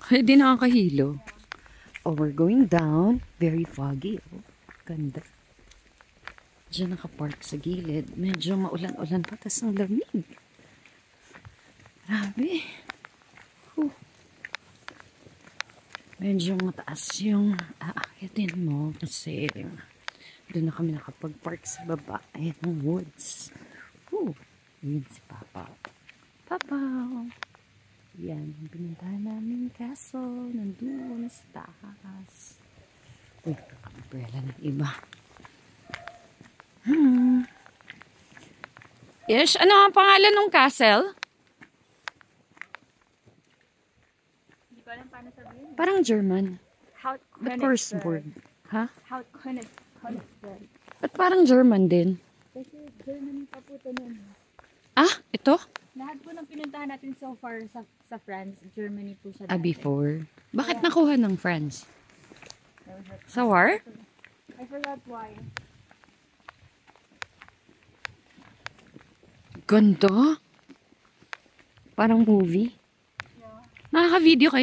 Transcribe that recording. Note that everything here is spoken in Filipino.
Hindi nakakahilo. Oh, we're going down. Very foggy. Oh, ganda. Diyan nakapark sa gilid. Medyo maulan-ulan pa. Tas ang lamig. Grabe. Medyo mataas yung aakyatin mo kasi doon na kami nakapag-park sa baba. Ayan ang woods. Ayan si Papa. Papa! Yan, pinuntahan namin kaso nandun sa taas. Uy, naka-umbrella ng iba. Yes, ano ang pangalan ng castle? Hindi ko alam paano sabihin. Parang German. Hout The first word. Ha? Hout Königsberg. Ba't parang German din? Kasi German pa po ito nun. Ah, ito? Lahat po ng pinuntahan natin so far sa France, Germany po siya. Before. Bakit nakuha ng France? Sa war? I forgot why. Ganda. Parang movie. Yeah. Nakaka-video kayo.